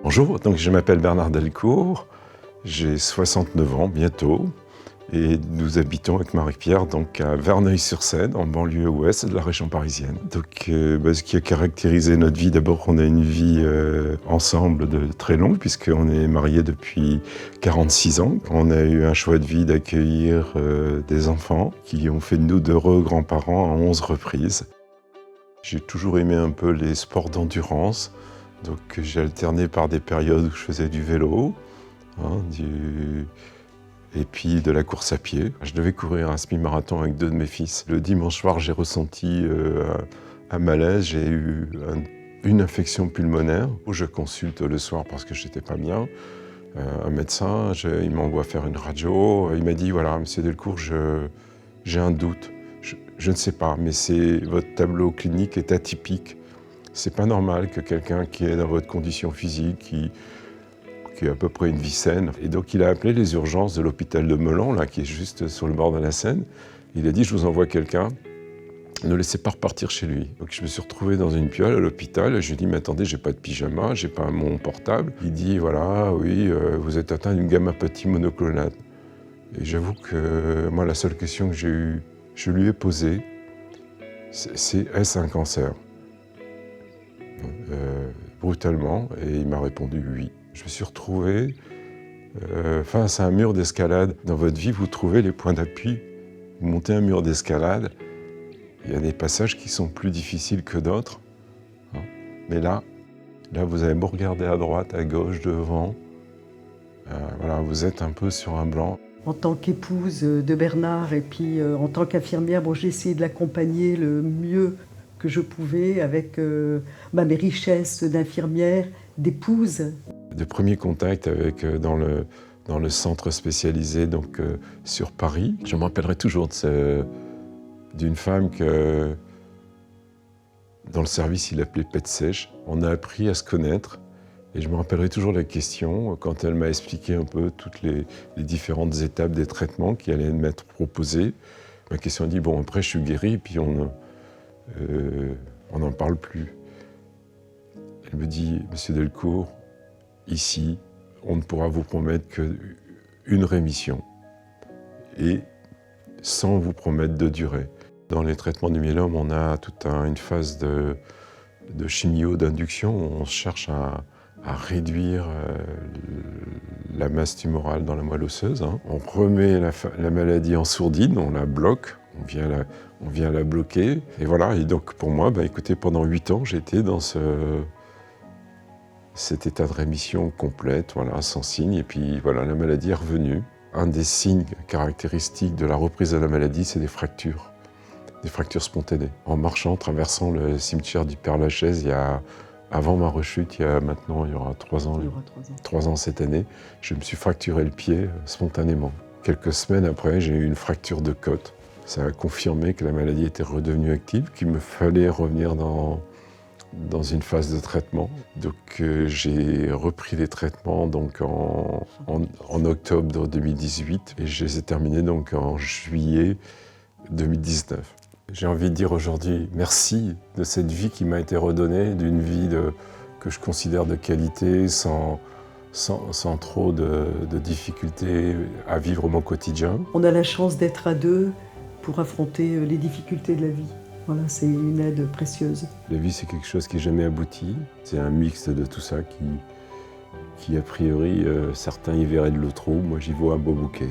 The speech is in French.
Bonjour, donc je m'appelle Bernard Delcourt, j'ai 69 ans bientôt et nous habitons avec Marie-Pierre donc à Verneuil-sur-Seine, en banlieue ouest de la région parisienne. Donc ce qui a caractérisé notre vie, d'abord on a une vie ensemble de très longue puisqu'on est mariés depuis 46 ans. On a eu un choix de vie d'accueillir des enfants qui ont fait de nous d'heureux grands-parents à 11 reprises. J'ai toujours aimé un peu les sports d'endurance. Donc j'ai alterné par des périodes où je faisais du vélo, et puis de la course à pied. Je devais courir un semi-marathon avec 2 de mes fils. Le dimanche soir, j'ai ressenti un malaise, j'ai eu une infection pulmonaire. Je consulte le soir parce que je n'étais pas bien. Un médecin, il m'envoie faire une radio. Il m'a dit, voilà, monsieur Delcourt, j'ai un doute. Je ne sais pas, mais votre tableau clinique est atypique. C'est pas normal que quelqu'un qui est dans votre condition physique, qui a à peu près une vie saine. Et donc il a appelé les urgences de l'hôpital de Melun, là, qui est juste sur le bord de la Seine. Il a dit, je vous envoie quelqu'un, ne laissez pas repartir chez lui. Donc je me suis retrouvé dans une piole à l'hôpital, et je lui ai dit, mais attendez, j'ai pas de pyjama, j'ai pas mon portable. Il dit, voilà, oui, vous êtes atteint d'une gamma-pathie monoclonale. Et j'avoue que moi, la seule question que je lui ai posée, c'est est-ce un cancer ? Brutalement, et il m'a répondu oui. Je me suis retrouvé face à un mur d'escalade. Dans votre vie, vous trouvez les points d'appui. Vous montez un mur d'escalade, il y a des passages qui sont plus difficiles que d'autres. Mais là, vous avez beau regarder à droite, à gauche, devant, voilà, vous êtes un peu sur un blanc. En tant qu'épouse de Bernard et puis en tant qu'infirmière, j'ai essayé de l'accompagner le mieux que je pouvais avec mes richesses d'infirmière, d'épouse. De premiers contacts avec, dans le centre spécialisé donc, sur Paris, je me rappellerai toujours d'une femme que dans le service il appelait pète sèche. On a appris à se connaître et je me rappellerai toujours la question quand elle m'a expliqué un peu toutes les différentes étapes des traitements qui allaient m'être proposés. Ma question a dit, bon après je suis guéri, puis on n'en parle plus. Elle me dit, monsieur Delcourt, ici, on ne pourra vous promettre qu'une rémission et sans vous promettre de durée. Dans les traitements du myélome, on a toute une phase de chimio, d'induction, où on cherche à réduire la masse tumorale dans la moelle osseuse. On remet la maladie en sourdine, on la bloque, on vient la bloquer. Et voilà, et donc pour moi, écoutez, pendant 8 ans, j'étais dans cet état de rémission complète, voilà, sans signe. Et puis voilà, la maladie est revenue. Un des signes caractéristiques de la reprise de la maladie, c'est des fractures spontanées. En marchant, traversant le cimetière du Père-Lachaise, avant ma rechute, il y aura 3 ans. 3 ans cette année, je me suis fracturé le pied spontanément. Quelques semaines après, j'ai eu une fracture de côte. Ça a confirmé que la maladie était redevenue active, qu'il me fallait revenir dans une phase de traitement. Donc j'ai repris les traitements donc, en octobre 2018 et je les ai terminés donc, en juillet 2019. J'ai envie de dire aujourd'hui merci de cette vie qui m'a été redonnée, d'une vie que je considère de qualité, sans trop de difficultés à vivre mon quotidien. On a la chance d'être à deux pour affronter les difficultés de la vie. Voilà, c'est une aide précieuse. La vie, c'est quelque chose qui n'est jamais abouti. C'est un mix de tout ça qui a priori, certains y verraient de l'eau trop. Moi, j'y vois un beau bouquet.